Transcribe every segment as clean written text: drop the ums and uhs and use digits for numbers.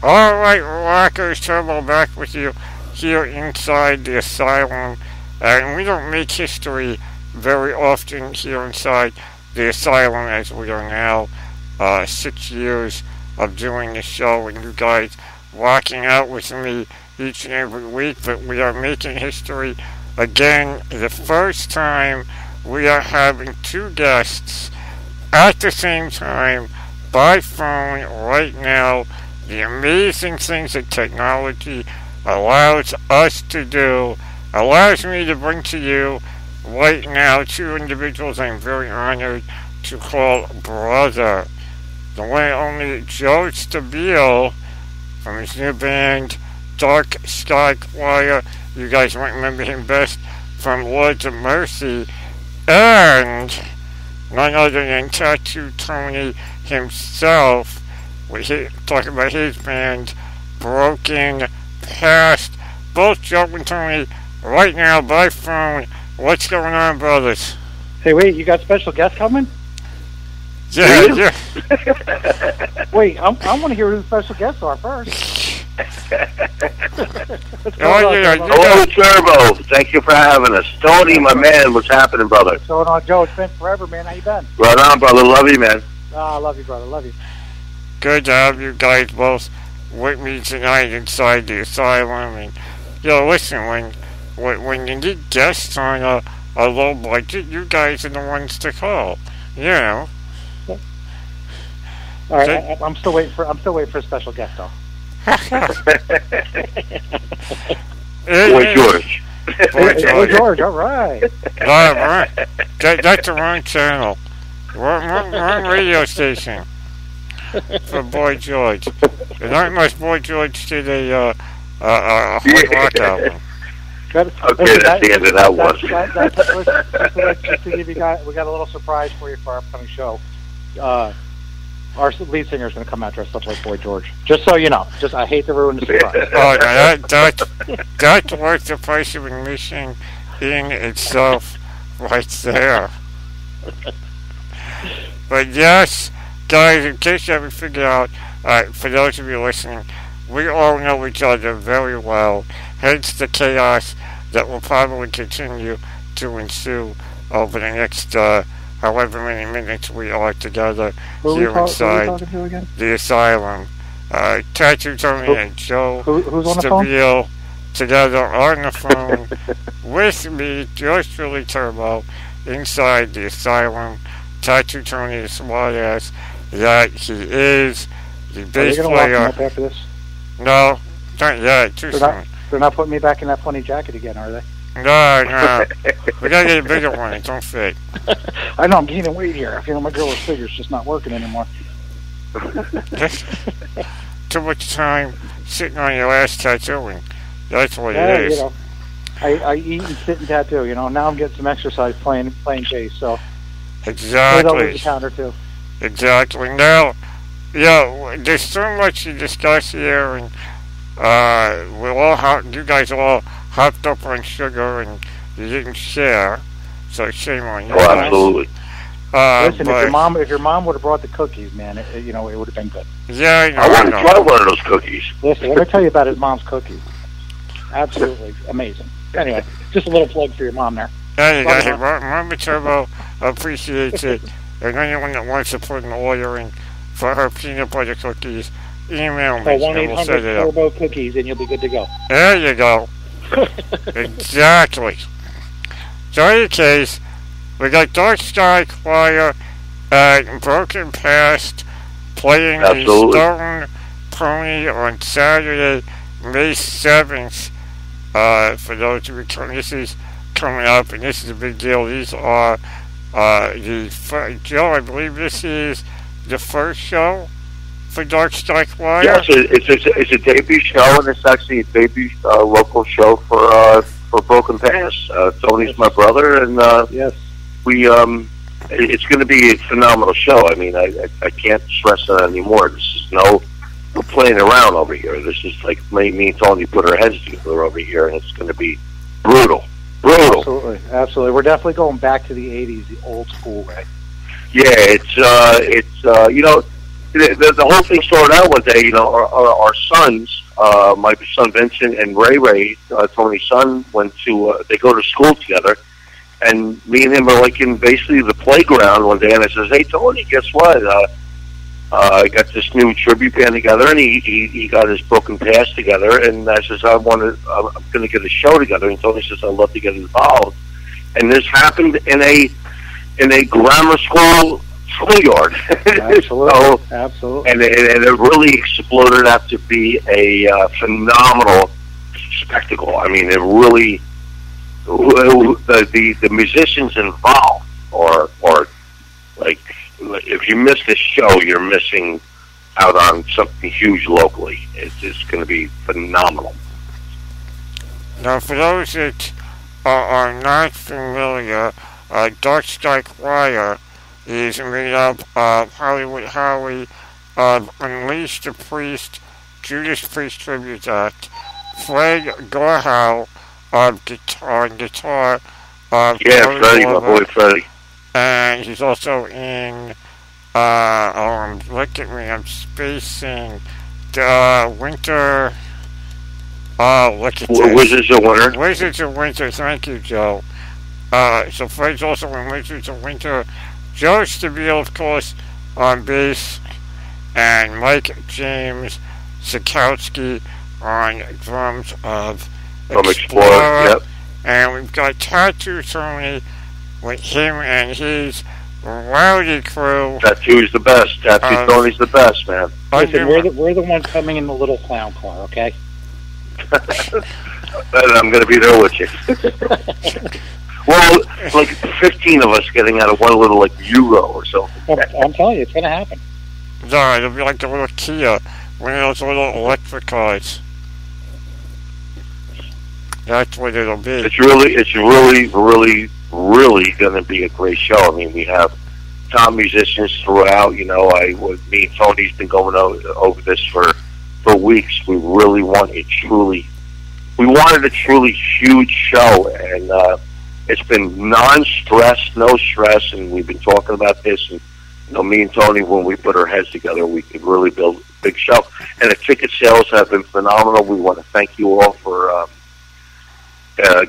Alright, Rockers, Turbo back with you here inside the Asylum. And we don't make history very often here inside the Asylum, as we are now 6 years of doing the show and you guys rocking out with me each and every week. But we are making history again. The first time we are having two guests at the same time by phone right now. The amazing things that technology allows us to do, allows me to bring to you right now two individuals I'm very honored to call brother. The one and only Joe Stabile from his new band Dark Sky Choir. You guys might remember him best from Lords of Mercy. And none other than TattooTony himself. We talk about his band, Broken Past. Both Joe and Tony right now by phone. What's going on, brothers? Hey, wait, you got special guests coming? Yeah. Wait, I want to hear who the special guests are first. Hello, Turbo. Thank you for having us. Tony, my man, what's happening, brother? What's going on, Joe? It's been forever, man. How you been? Right on, brother. Love you, man. I love you, brother. Love you. Good to have you guys both with me tonight inside the Asylum. And listen, when you need guests on a low budget, you guys are the ones to call. All right, I'm still waiting for a special guest though. Boy George. Boy George. All right. That's the wrong channel. Wrong radio station. For Boy George. There aren't much Boy George did a hard rock album. Okay, that's the end of that one. Just to give you guys, we got a little surprise for you for our upcoming show. Our lead singer is going to come out dressed up like Boy George. Just so you know. I hate to ruin the surprise. Oh, no, that's worth the price of admission in itself right there. But yes, guys, in case you haven't figured out, for those of you listening, we all know each other very well, hence the chaos that will probably continue to ensue over the next however many minutes we are together here inside the Asylum. TattooTony and Joe Stabile together on the phone with me, just really Turbo, inside the Asylum. TattooTony is smart ass that he is, the bass player. Lock me up after this? No, not yet. Too soon. They're not putting me back in that funny jacket again, are they? No. We gotta get a bigger one. It don't fit. I know, I'm gaining weight here. My girl's figure's just not working anymore. Too much time sitting on your ass tattooing. That's what it is. I eat and sit and tattoo. Now I'm getting some exercise playing bass. So exactly. The counter too. Exactly. Now, there's so much to discuss here, and you guys all hopped up on sugar and you didn't share, so shame on you. Oh, absolutely. Listen, if your mom would have brought the cookies, man, it would have been good. Yeah, I want to try one of those cookies. Listen, let me tell you about his mom's cookies. Absolutely amazing. Anyway, just a little plug for your mom there. There you go. Mama Turbo appreciates it. And anyone that wants to put an order in for her peanut butter cookies, email me. 1-800-TURBO cookies, and you'll be good to go. There you go. Exactly. So in any case, we got Dark Sky Choir and Broken Past playing the Stone Pony on Saturday, May 7th. For those of you, this is coming up, and this is a big deal. These are Joe, I believe this is the first show for Dark Sky Choir. Yes, it's a debut show, and it's actually a debut local show for Broken Past. Tony's my brother, and yes, it's going to be a phenomenal show. I mean, I can't stress that anymore. This is no playing around over here. This is like me and Tony put our heads together over here, and it's going to be brutal. Absolutely. We're definitely going back to the '80s, the old school way. Yeah, it's the whole thing started out one day. You know, our sons, my son Vincent and Ray, Tony's son, went to they go to school together, and me and him are like in basically the playground one day, and I says, "Hey Tony, guess what? I got this new tribute band together, and he got his Broken Past together, and I says I'm going to get a show together." And Tony says, "I'd love to get involved." And this happened in a grammar school schoolyard. Absolutely, so, absolutely. And it really exploded out to be a phenomenal spectacle. I mean, it really the musicians involved are like, if you miss this show, you're missing out on something huge locally. It's just going to be phenomenal. Now, for those that are not familiar, Dark Sky Choir is made up of Hollywood Howie, of Unleash the Priest, Judas Priest Tribute Act, Fred Gorhow of guitar, Freddie, my boy Freddie. And he's also in, look at me, I'm spacing, the Winter, look at this. Wizards of Winter. Wizards of Winter, thank you, Joe. So Fred's also in Wizards of Winter. Joe Stabile, of course, on bass, and Mike James Sikowski on drums of Explorer. Yep. And we've got TattooTony with him and his rowdy crew. Tattoo's the best. TattooTony's the best, man. Listen, we're the ones coming in the little clown car, okay? I'm going to be there with you. Well, like 15 of us getting out of one little like Euro or something. I'm telling you, it's going to happen. No, it'll be like the little Kia, one of those little electric cars. That's what it'll be. It's really going to be a great show. I mean, we have top musicians throughout. You know, me and Tony's been going over this for weeks. We really wanted a truly huge show, and it's been non-stress, no stress, and we've been talking about this. And you know, me and Tony, when we put our heads together, we could really build a big show. And the ticket sales have been phenomenal. We want to thank you all for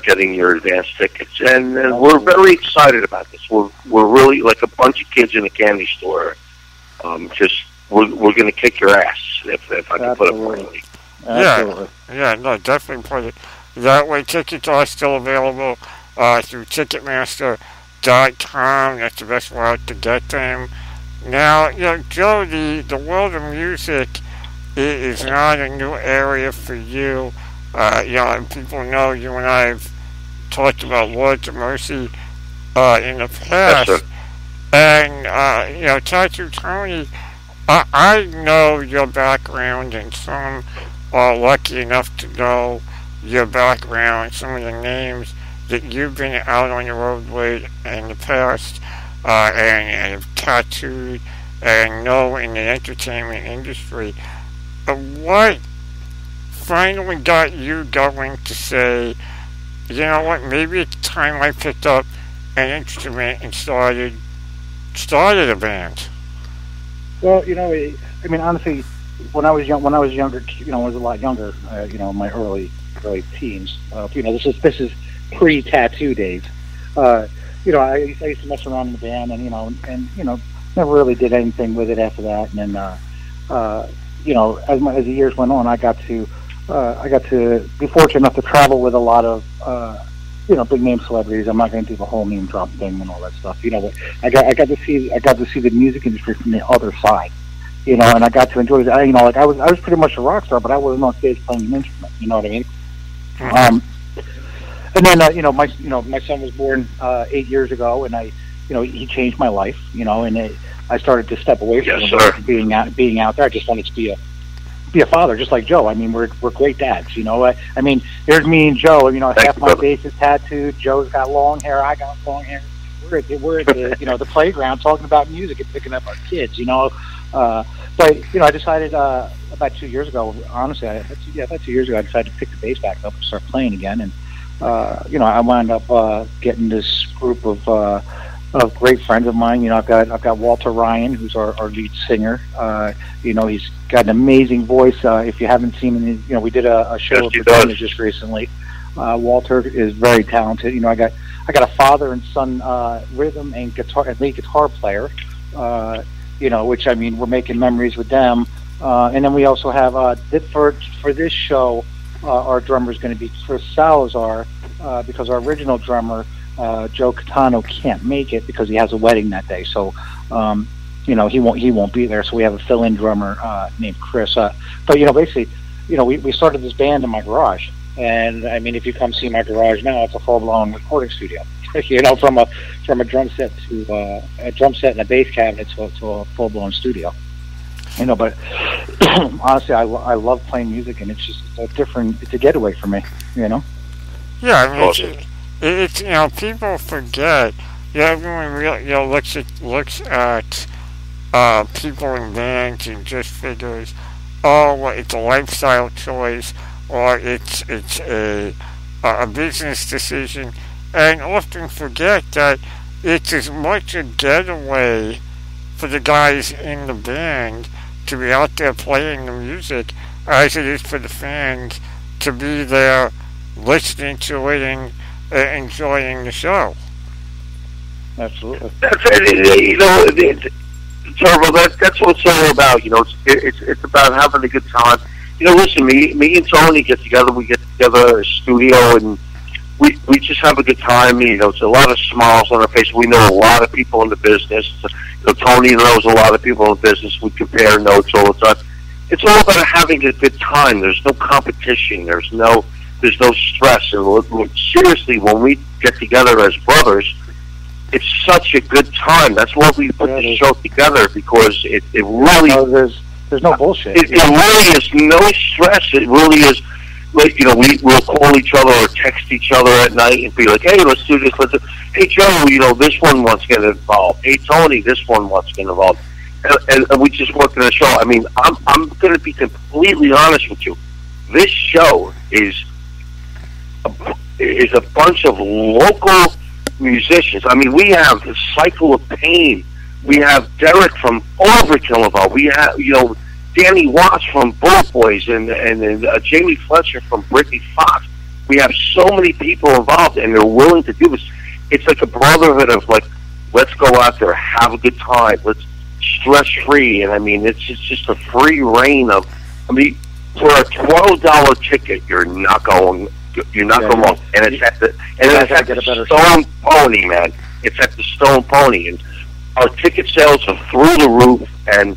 getting your advance tickets, and we're very excited about this. We're really like a bunch of kids in a candy store. We're going to kick your ass if I can put it plainly. Yeah, no, definitely put it that way. Tickets are still available through Ticketmaster.com. That's the best route to get them. Now, you know, Joe, the world of music is not a new area for you. You know, people know you and I have talked about Lords of Mercy in the past. Yes, and, you know, TattooTony, I know your background, and some are lucky enough to know your background, some of the names that you've been out on the road with in the past, and have tattooed and know in the entertainment industry. What finally got you going to say, you know what, maybe it's time I picked up an instrument and started a band? Well, you know, I mean, honestly, when I was younger, you know, I was a lot younger, you know, in my early teens. You know, this is pre-tattoo days. You know, I used to mess around in the band, and you know, never really did anything with it after that. And then, you know, as the years went on, I got to be fortunate enough to travel with a lot of, you know, big name celebrities. I'm not going to do the whole name drop thing and all that stuff. You know, but I got to see the music industry from the other side. You know, and I got to enjoy it. You know, like I was pretty much a rock star, but I wasn't on stage playing an instrument. You know what I mean? And then you know, my son was born 8 years ago, and he changed my life. You know, and I started to step away from being out there. I just wanted to be a father, just like Joe. I mean, we're great dads. You know, I mean, there's me and Joe. You know, half my face is tattooed. Joe's got long hair. I got long hair. We're at the you know, the playground talking about music and picking up our kids. You know, but you know, I decided about 2 years ago. Honestly, about 2 years ago, I decided to pick the bass back up and start playing again. And you know, I wound up getting this group of of great friends of mine. You know, I've got Walter Ryan, who's our lead singer. You know, he's got an amazing voice. If you haven't seen him, you know, we did a show with him just recently. Walter is very talented. You know, I got a father and son rhythm and lead guitar player. You know, which, I mean, we're making memories with them. And then we also have for this show, our drummer is going to be Chris Salazar, because our original drummer, Joe Catano, can't make it because he has a wedding that day. So, you know, he won't be there. So we have a fill-in drummer named Chris. But you know, basically, you know, we started this band in my garage, and I mean, if you come see my garage now, it's a full-blown recording studio. You know, from a drum set to a drum set and a bass cabinet to a full-blown studio. You know, but honestly, I love playing music, and it's a getaway for me. You know. Yeah, I mean, it's you know, people forget. Yeah, everyone really, you know, looks at people in bands and just figures, oh, well, it's a lifestyle choice, or it's a business decision, and often forget that it's as much a getaway for the guys in the band to be out there playing the music as it is for the fans to be there listening to it and enjoying the show. Absolutely. That's it. You know, Turbo. That's what it's all about. You know, it's about having a good time. You know, listen, me and Tony get together. We get together in a studio, and we just have a good time. You know, it's a lot of smiles on our face. We know a lot of people in the business. You know, Tony knows a lot of people in the business. We compare notes all the time. It's all about having a good time. There's no competition. There's no stress. And seriously, when we get together as brothers, it's such a good time. That's why we put the show together, because it really... No, there's no bullshit. It really is no stress. It really is, like, you know, we'll call each other or text each other at night and be like, hey, let's do this. Hey, Joe, you know, this one wants to get involved. Hey, Tony, this one wants to get involved. And we just work in the show. I mean, I'm going to be completely honest with you. This show is a bunch of local musicians. I mean, we have the Cycle of Pain. We have Derek from Overkill involved. We have, you know, Danny Watts from Bullet Boys and Jamie Fletcher from Britney Fox. We have so many people involved, and they're willing to do this. It's like a brotherhood of, like, let's go out there, have a good time, let's stress-free. And I mean, it's just a free reign of, I mean, for a $12 ticket, you're not going wrong. And it's at the Stone Pony, man. It's at the Stone Pony, and our ticket sales are through the roof. And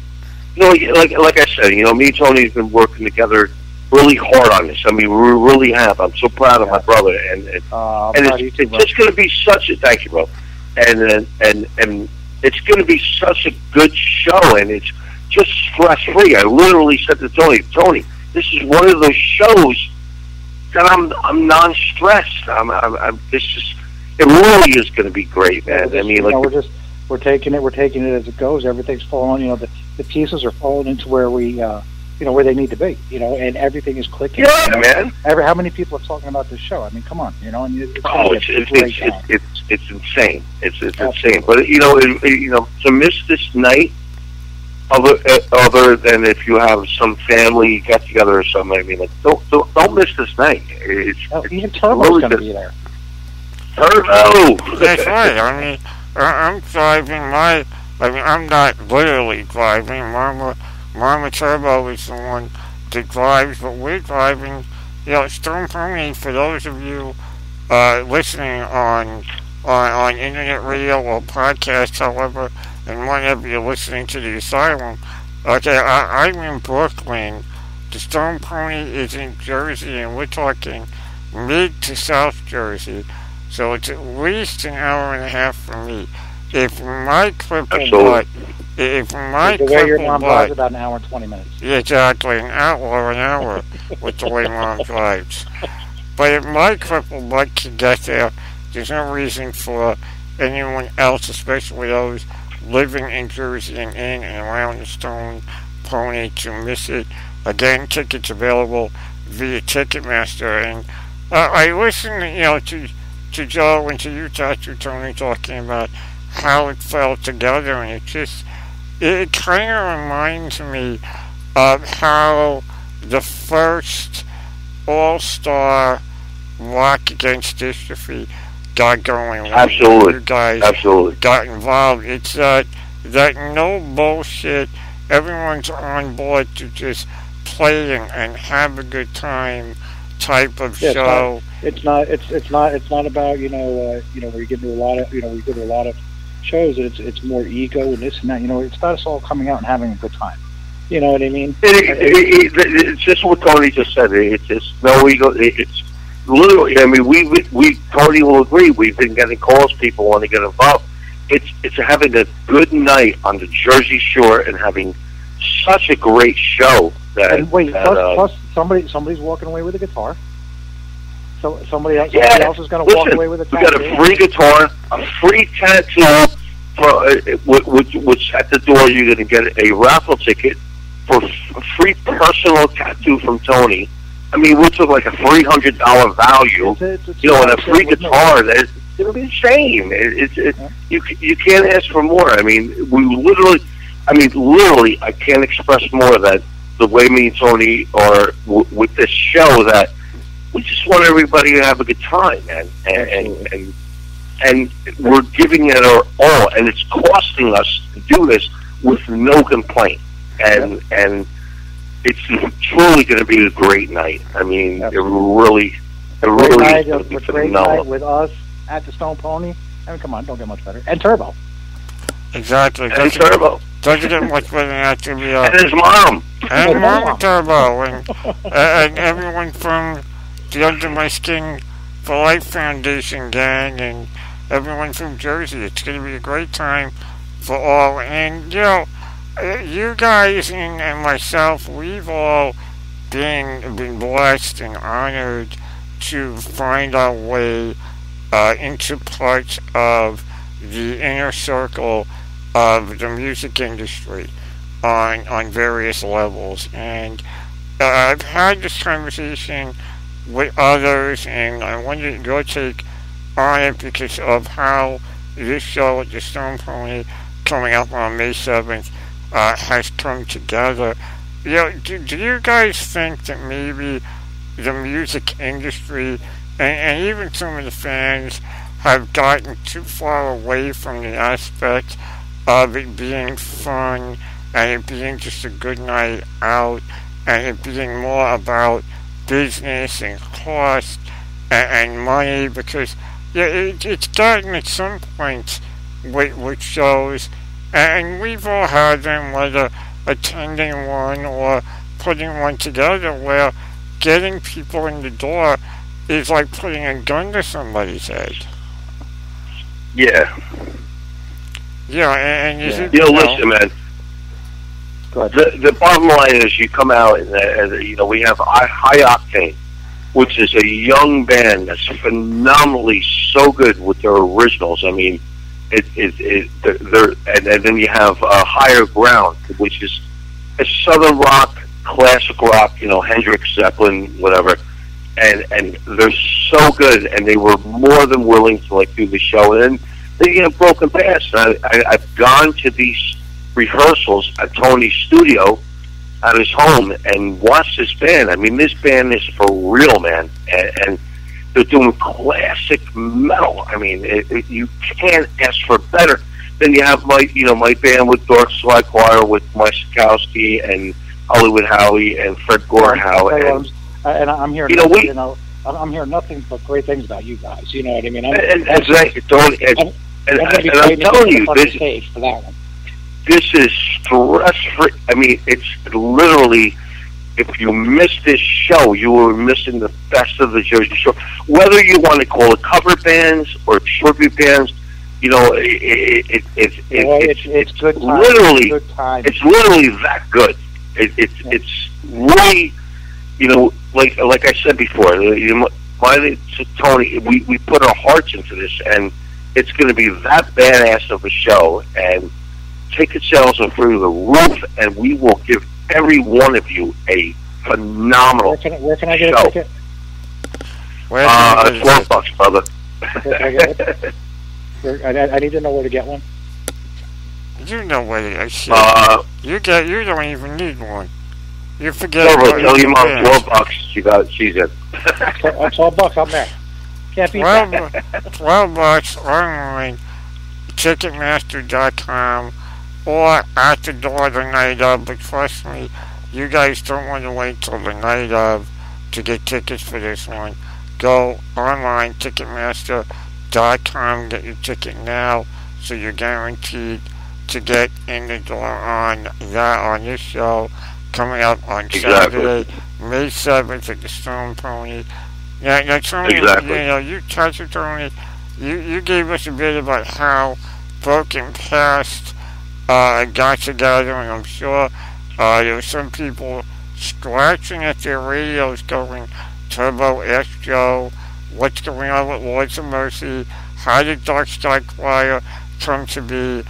you know, like I said, you know, me and Tony have been working together really hard on this. I mean, we really have. I'm so proud of my brother, and it's just going to be such a thank you, bro. And it's going to be such a good show, and it's just stress free. I literally said to Tony, this is one of those shows that I'm non-stressed. It really is going to be great, man. I mean, like, we're taking it as it goes. Everything's falling. You know, the pieces are falling into where we, where they need to be. You know, and everything is clicking. Yeah, man. How many people are talking about this show? I mean, come on. You know, and it's insane. It's insane. But you know, to miss this night, other than if you have some family get together or something. I mean, like, don't miss this night. Even Turbo's going to be there. Turbo. That's right. I mean, I'm driving I'm not literally driving. Mama Turbo is the one that drives, but we're driving. You know, Stone Pony, for those of you listening on internet radio or podcast, however, and whenever you're listening to the Asylum, okay, I'm in Brooklyn. The Stone Pony is in Jersey, and we're talking mid to South Jersey. So it's at least an hour and a half for me. If my crippled butt, the way your mom drives, about an hour and 20 minutes. Yeah, exactly, an hour with the way Mom drives. But if my crippled butt can get there, there's no reason for anyone else, especially those living in Jersey and in and around the Stone Pony, to miss it. Again, tickets available via Ticketmaster. And I listened, to Joe and to you, TattooTony, talking about how it fell together, and it kind of reminds me of how the first All-Star Rock Against Dystrophy got going. Absolutely. You guys Absolutely. got involved. It's that no bullshit, everyone's on board to just play and have a good time type of show. It's not about where you get into a lot of shows. It's more ego and this and that. It's about us all coming out and having a good time. You know what I mean? It's just what Tony just said. It's just no ego. It's literally. I mean, we Tony will agree. We've been getting calls. People want to get involved. It's having a good night on the Jersey Shore and having such a great show. Plus somebody's walking away with a guitar. So somebody else is going to walk away with a tattoo. We got a free guitar, a free tattoo, which at the door you're going to get a raffle ticket for a free personal tattoo from Tony. I mean, which is like a $300 value. And a free guitar. It'll be insane. You can't ask for more. I mean, literally, I can't express more that the way me and Tony are with this show, that we just want everybody to have a good time, man. And we're giving it our all, and it's costing us to do this with no complaint. And it's truly going to be a great night. I mean, it really is going to be phenomenal. Night with us at the Stone Pony. I mean, come on, don't get much better. And Turbo. Exactly. And Turbo. Doesn't get much better than that to be and his mom. And Mama Turbo. And everyone from the Under My Skin for Life Foundation gang and everyone from Jersey. It's going to be a great time for all. And, you guys and myself, we've all been blessed and honored to find our way into parts of the inner circle of the music industry on various levels. And I've had this conversation with others, and I wanted your take on it because of how this show at the Stone Pony coming up on May 7th has come together. Do you guys think that maybe the music industry and even some of the fans have gotten too far away from the aspect of it being fun and it being just a good night out and it being more about business and cost and money? Because it's gotten at some point with shows, and we've all had them, whether attending one or putting one together, where getting people in the door is like putting a gun to somebody's head. Yeah. And listen, man. The bottom line is, you come out and we have High Octane, which is a young band that's phenomenally so good with their originals. I mean, and then you have Higher Ground, which is a southern rock, classic rock, Hendrix, Zeppelin, whatever, and they're so good, and they were more than willing to do the show. And then you have Broken Past. I've gone to these rehearsals at Tony's studio at his home and watched this band. I mean, this band is for real, man, and they're doing classic metal. I mean, you can't ask for better. Then you have my band with Dark Side Choir with Mike Sikowski and Hollywood Howie and Fred Gorehow. And I'm hearing I'm hearing nothing but great things about you guys. You know what I mean? I'm telling you, this is stress-free. I mean, it's literally, if you miss this show, you are missing the best of the Jersey Shore. Whether you want to call it cover bands or tribute bands, it's good time. Literally, good time. It's literally that good. It's really, like I said before, Tony, we put our hearts into this, and it's going to be that badass of a show, and ticket sales are through the roof, and we will give every one of you a phenomenal show. Where can I get a ticket? $12, brother. I need to know where to get one. You know where to get You don't even need one. You forget. Tell your mom $12. She's in. $12. I'm there. Can't beat that. $12 online, Ticketmaster.com, or at the door the night of. But trust me, you guys don't want to wait till the night of to get tickets for this one. Go online, Ticketmaster.com, get your ticket now, so you're guaranteed to get in the door on this show coming up on Saturday, May 7th at the Stone Pony. Now Tony, you TattooTony, you gave us a bit about how Broken Past got together, and I'm sure there were some people scratching at their radios going, Turbo, ask Joe, what's going on with Lords of Mercy? How did Dark Sky Choir come to be?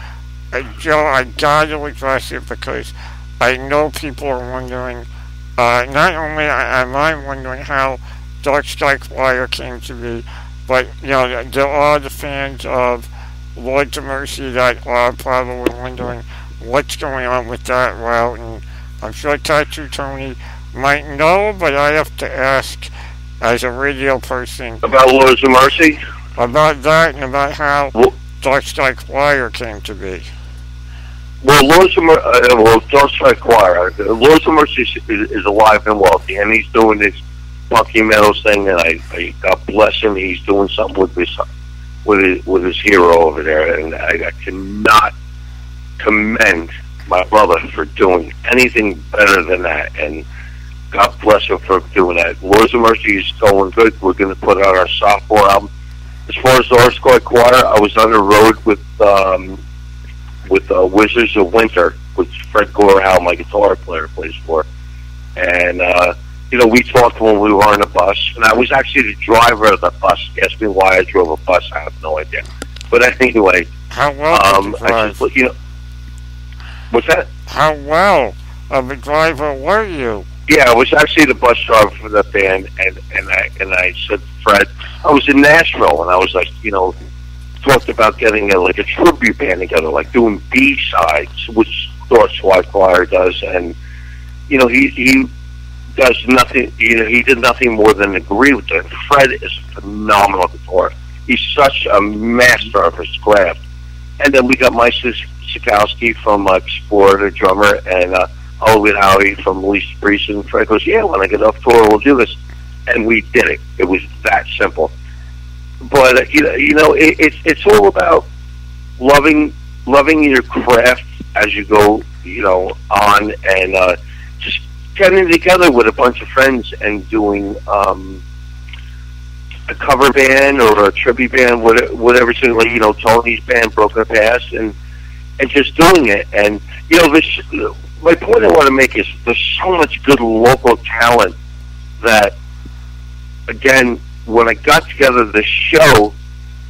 Joe, I gotta address it because I know people are wondering, not only am I wondering how Dark Sky Choir came to be, but, there are the fans of Lords of Mercy that are probably wondering what's going on with that route, and I'm sure TattooTony might know, but I have to ask as a radio person. About Lords of Mercy? About that and about how Dark Sky Choir came to be. Well, Dark Sky Choir. Lords of Mercy is alive and wealthy, and he's doing this Bucky Meadows thing, and I God bless him, he's doing something with his hero over there, and I cannot commend my brother for doing anything better than that, and God bless him for doing that. Lords of Mercy is going good. We're going to put out our sophomore album. As far as Dark Sky Choir, I was on the road with Wizards of Winter, which Fred Gorham, my guitar player, plays for. And, we talked when we were on the bus, and I was actually the driver of the bus. Ask me why I drove a bus, I have no idea. But anyway, how well what's that? How well of a driver were you? Yeah, I was actually the bus driver for the band, and I said to Fred, I was in Nashville, and I was like, talked about getting a tribute band together, like doing B-sides, which Dark Sky Choir does, and he does nothing. He did nothing more than agree with it. Fred is a phenomenal guitarist. He's such a master of his craft. And then we got Mike Sikowski from Explorer, the drummer, and Hogan Howie from Least Priest, and Fred goes, "Yeah, when I get off tour, we'll do this," and we did it. It was that simple. But it's all about loving your craft as you go, on, and just getting together with a bunch of friends and doing a cover band or a tribute band, whatever. Tony's band, Broken Past, and just doing it. And my point I want to make is there's so much good local talent that, again, when I got together the show,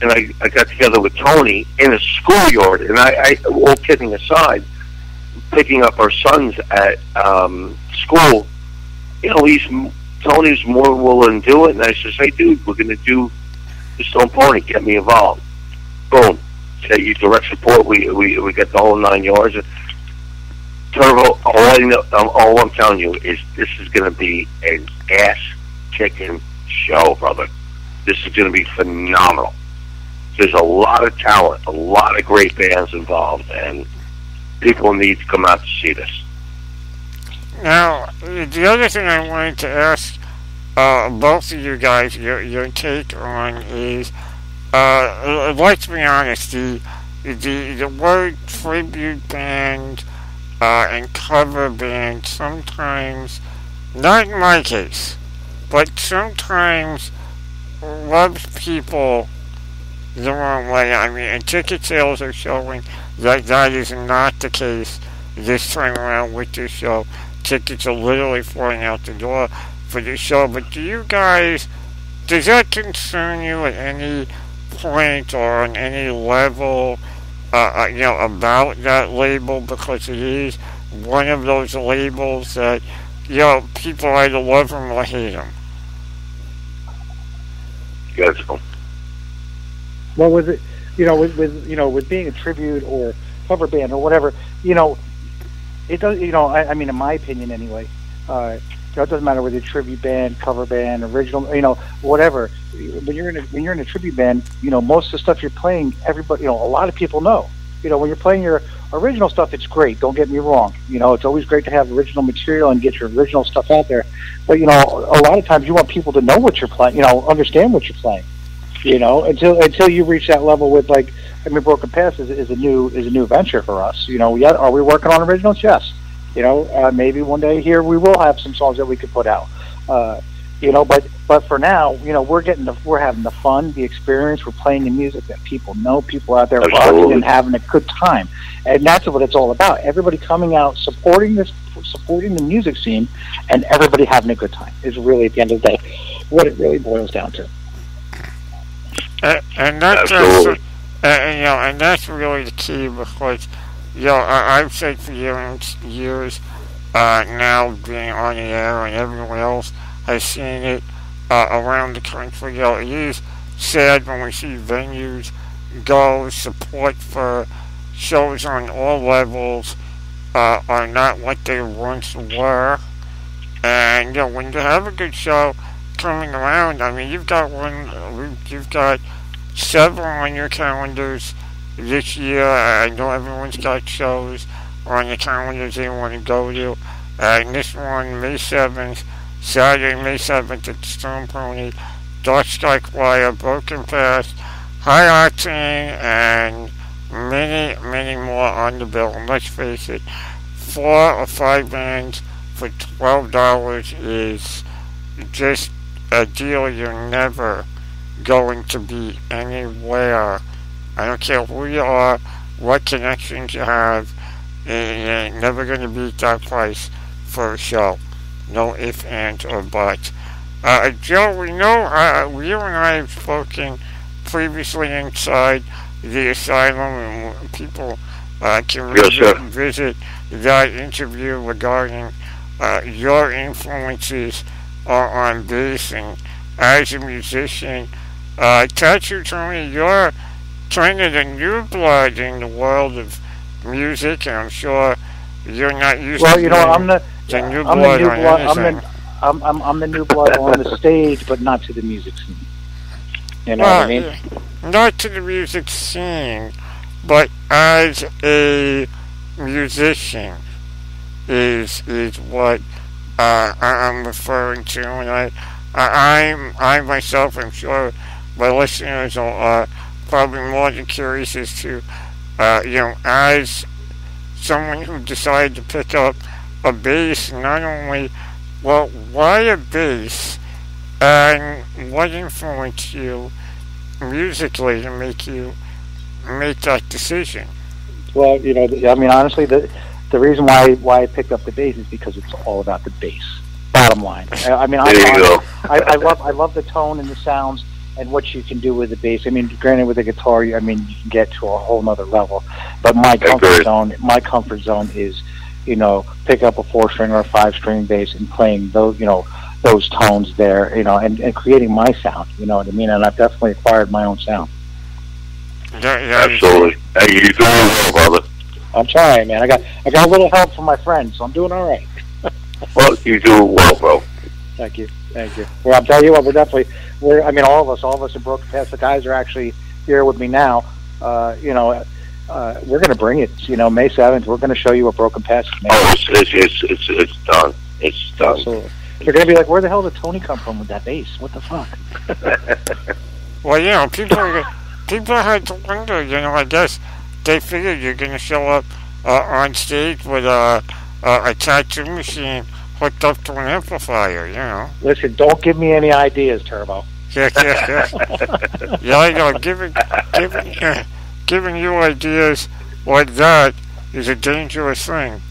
and I got together with Tony in a schoolyard, and I all kidding aside, picking up our sons at school, Tony's more willing to do it, and I says, "Hey, dude, we're going to do the Stone Pony. Get me involved." Boom. Say you direct support. We get the whole 9 yards. Turbo. All I'm telling you is this is going to be an ass-kicking show, brother. This is going to be phenomenal. There's a lot of talent, a lot of great bands involved, and people need to come out to see this. Now, the other thing I wanted to ask both of you guys your take on is, let's be honest, the word tribute band and cover band sometimes, not in my case, but sometimes rubs people the wrong way. I mean, and ticket sales are showing that is not the case this time around with this show. Tickets are literally flying out the door for this show. But does that concern you at any point or on any level, about that label? Because it is one of those labels that, people either love them or hate them. Yes. What was it? with being a tribute or cover band or whatever, it does. I mean, in my opinion, anyway. It doesn't matter whether you're a tribute band, cover band, original, whatever. When you're in a tribute band, most of the stuff you're playing, everybody, a lot of people know. When you're playing your original stuff, it's great. Don't get me wrong. It's always great to have original material and get your original stuff out there. But a lot of times you want people to know what you're playing. Understand what you're playing. Until you reach that level with Broken Path is a new venture for us. Are we working on originals? Yes. Maybe one day here we will have some songs that we could put out. But for now, we're having the fun, the experience. We're playing the music that people know. People out there rocking and having a good time, and that's what it's all about. Everybody coming out, supporting the music scene, and everybody having a good time is really, at the end of the day, what it really boils down to. And that's and that's really the key, because I've said for years now, being on the air and everyone else has seen it around the country. It is sad when we see venues go. Support for shows on all levels are not what they once were. And when you have a good show coming around, you've got several on your calendars this year. I know everyone's got shows on the calendars they want to go to. And this one, May 7th, Saturday, May 7th at Stone Pony, Dark Sky Choir, Broken Path, High Octane, and many, many more on the bill. And let's face it, 4 or 5 bands for $12 is just a deal you're never going to be anywhere. I don't care who you are, what connections you have, you're never going to beat that price for a show. No ifs, ands, or buts. Joe, we know you and I have spoken previously inside the Asylum, and people can visit that interview regarding your influences on bass, and as a musician, TattooTony, you're kind of the new blood in the world of music, and I'm sure you're not used to I'm the new blood on anything. I'm the new blood on the stage, but not to the music scene. You know what I mean? Not to the music scene, but as a musician is what I'm referring to, and I myself, I'm sure my listeners are probably more than curious as to, as someone who decided to pick up a bass, not only, why a bass, and what influenced you musically to make that decision? Well, honestly, the reason why I picked up the bass is because it's all about the bass. Bottom line. I love the tone and the sounds and what you can do with the bass. Granted, with the guitar, you can get to a whole nother level. But my comfort zone is, pick up a 4-string or a 5-string bass and playing those tones there, and creating my sound. You know what I mean? And I've definitely acquired my own sound. Absolutely. Hey, you're doing well, brother. I'm trying, man. I got a little help from my friends, so I'm doing all right. Well, you do well, bro. Thank you. Well, I'll tell you what, all of us in Broken Path, the guys are actually here with me now. We're going to bring it. May 7th, we're going to show you what Broken Path is made. Oh, it's done. It's done. Absolutely. You're going to be like, where the hell did Tony come from with that bass? What the fuck? Well, people had to wonder, I guess they figured you're going to show up on stage with a tattoo machine hooked up to an amplifier, Listen, don't give me any ideas, Turbo. Yeah. Yeah, I know. Giving you ideas like that is a dangerous thing.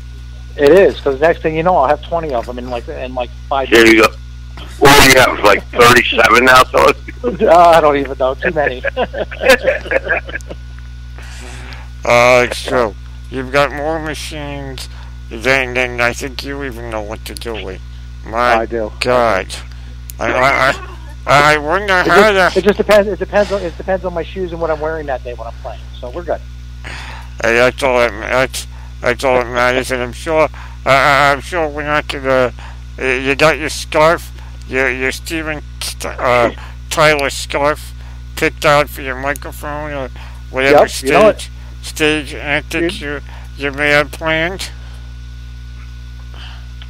It is, because next thing you know, I'll have 20 of them in like 5 Here years. you go. Well, you have like 37 now, so I don't even know. Too many. It's true. You've got more machines than I think you even know what to do with. I do. God. I wonder how that. It just depends. It depends on my shoes and what I'm wearing that day when I'm playing. So we're good. Hey, that's all that matters, and I'm sure we're not gonna. You got your scarf, your Steven Tyler scarf picked out for your microphone or whatever stage antics you may have planned.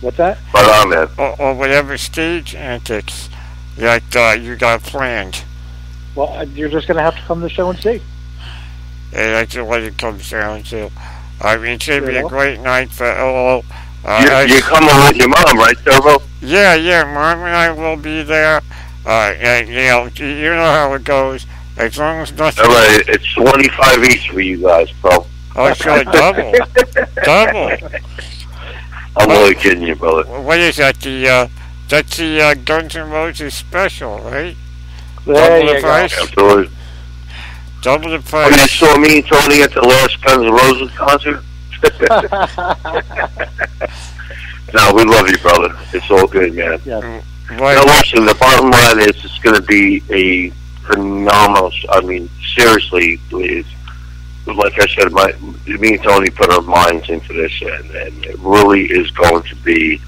What's that? Right on, man. Or whatever stage antics that you got planned. Well, you're just gonna have to come to the show and see. Hey, that's what it comes down to. I mean, it's gonna be a great night for LO. You're coming with your mom, right, Turbo? Yeah, Mom and I will be there. And, you know how it goes. As long as nothing... All right, it's 25 each for you guys, bro. Oh, sure, double. I'm only kidding you, brother. What is that? That's the Guns N' Roses special, right? There you go. Absolutely. Double the price. Oh, you saw me and Tony at the last Guns N' Roses concert? No, we love you, brother. It's all good, man. Yes. Right. Now, listen, the bottom line is it's going to be a phenomenal I mean, seriously, like I said, me and Tony put our minds into this, and it really is going to be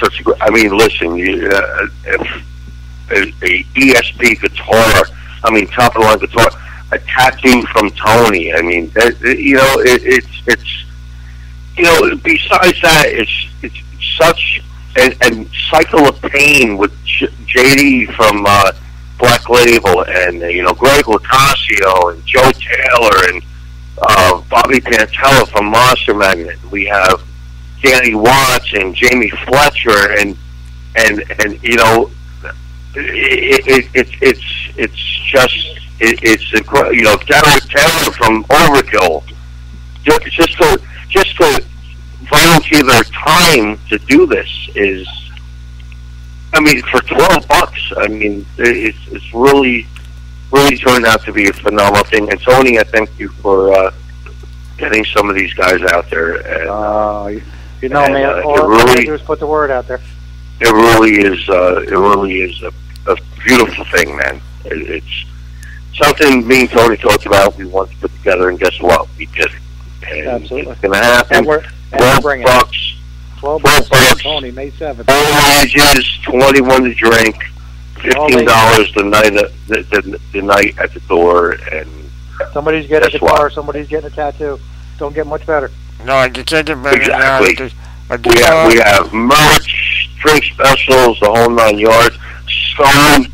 such a good... I mean, listen, if a ESP guitar, I mean, top-of-the-line guitar, a tattoo from Tony, I mean, it's besides that, it's such and Cycle of Pain with JD from Black Label, and Greg Locascio and Joe Taylor and Bobby Pantella from Monster Magnet. We have Danny Watts and Jamie Fletcher, and it's incredible. Derek Taylor from Overkill. Just to volunteer their time to do this is, I mean, for $12, I mean, it's really turned out to be a phenomenal thing. And Tony, I thank you for getting some of these guys out there. And, man, all I do is put the word out there. It really is a beautiful thing, man. It's something me and Tony talked about. We wanted to put together, and guess what? We did it. And absolutely. It's going to happen. And we're bringing $12. $12 Tony, May 7th. All ages, 21 to drink, $15 the night at the door, and somebody's getting a guitar, somebody's getting a tattoo. Don't get much better. No, you can't get better exactly. than We have merch, drink specials, the whole 9 yards. Stone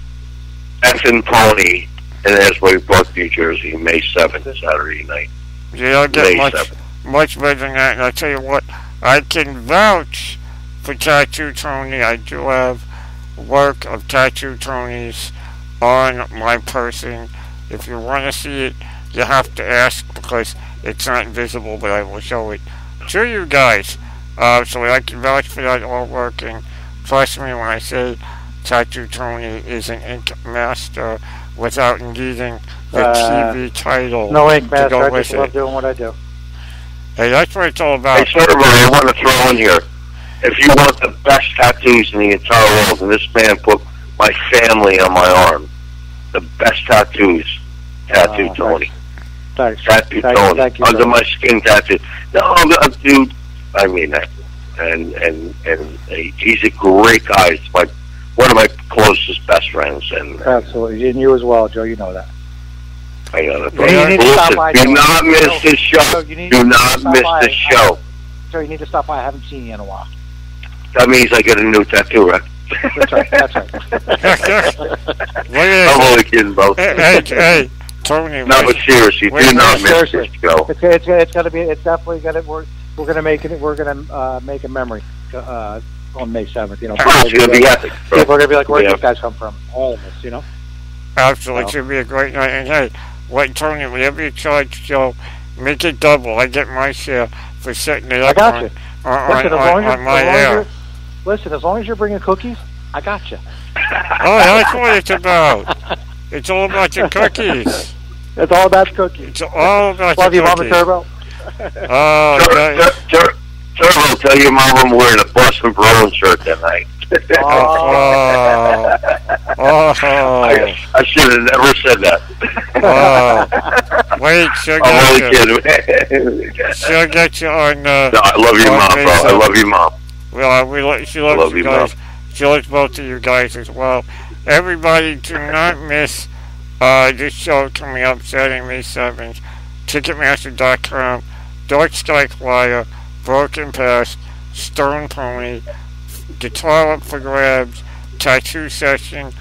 effing Pony in Asbury Park, New Jersey, May 7th, Saturday night. You don't get much better than that. And I tell you what, I can vouch for TattooTony. I do have work of TattooTony's on my person. If you want to see it, you have to ask because it's not visible, but I will show it to you guys. So I can vouch for that artwork, and trust me when I say TattooTony is an ink master without needing the TV title. No ink master, I just love doing what I do. Hey, that's what it's all about. Hey, sir, I want to throw in here, if you want the best tattoos in the entire world, and this man put my family on my arm, the best tattoos, TattooTony. Thanks. TattooTony. Under my skin tattoo. No, dude, I mean that. And he's a great guy. It's one of my closest best friends. And absolutely. And you as well, Joe, you know that. I know that. Listen, do not miss this show. Do not miss this show. Joe, you need to stop by. I haven't seen you in a while. That means I get a new tattoo, right? That's right. I'm only kidding, bro. Hey, Tony. No, but seriously, do not miss this show. It's gonna be. It's definitely gonna. We're gonna make it. We're gonna make a memory on May 7th. It's gonna be epic. People are gonna be like, "Where did these guys come from?" All of us, Absolutely, it's gonna be a great night. And hey, Tony, whatever you charge, Joe, make it double. I get my share for setting it up on my air. Listen, as long as you're bringing cookies, I got you. Oh, that's what it's about. It's all about your cookies. It's all about cookies. It's all about love your you, cookies. Mama Turbo. Turbo, tell your mom I'm wearing a Boston Bruins shirt that night. I should have never said that. Wait, she'll get you. She'll get you on. No, I love your mom, bro. I love your mom. Well, she loves you guys. She loves both of you guys as well. Everybody, do not miss this show coming up Saturday, May 7th. Ticketmaster.com, Dark Sky Flyer, Broken Past, Stone Pony, Guitar up for grabs, Tattoo Session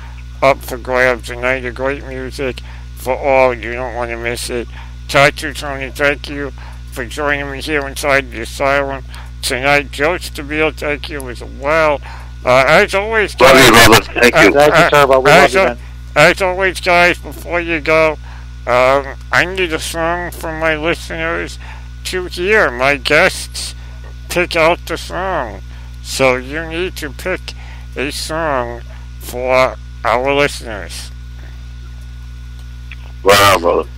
up for grabs. A night of great music for all. You don't want to miss it. TattooTony, thank you for joining me here inside the Asylum tonight. Joe Stabile, thank you as well. As always, guys. Love you, brother. Thank you. Thank you, Turbo. We love you, man. As always, guys, before you go, I need a song from my listeners to hear. My guests pick out the song. So you need to pick a song for our listeners. Wow, brother.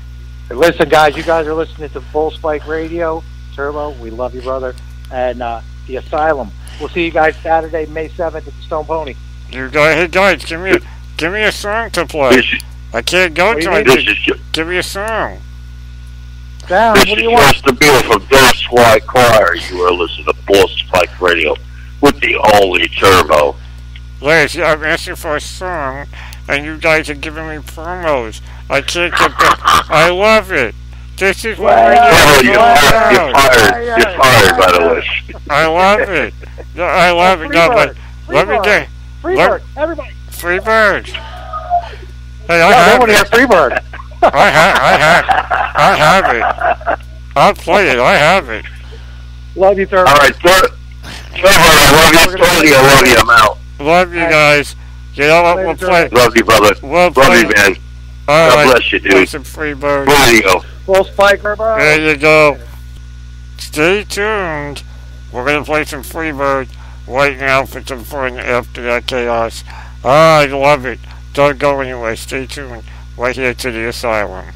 Listen, guys, you guys are listening to Full Spike Radio. Turbo, we love you, brother. And the Asylum. We'll see you guys Saturday, May 7th at the Stone Pony. You go ahead, guys. Give me a song to play. I can't go to it. Give me a song. Sam, this what do is you want? Stabile from Bill Squad Choir. You are listening to Full Spike Radio with the only Turbo. Liz, I'm asking for a song, and you guys are giving me promos. I can't get that. I love it. This is what we do. You're fired, by the way. I love it. I love it. No, but let me get Freebird, everybody. Freebird. Hey, I have Freebird. I have it. I'll play it. I have it. Love you, Turbo. All right, Trevor, I love you. Tony, I love you. I'm out. Love you guys. You know what? We'll play. Love you, brother. We'll love you, man. God bless you, dude. Play some Freebird. There you go. Full Spike, Turbo. There you go. Stay tuned. We're going to play some Freebird right now for some fun after that chaos. I love it. Don't go anywhere. Stay tuned right here to the Asylum.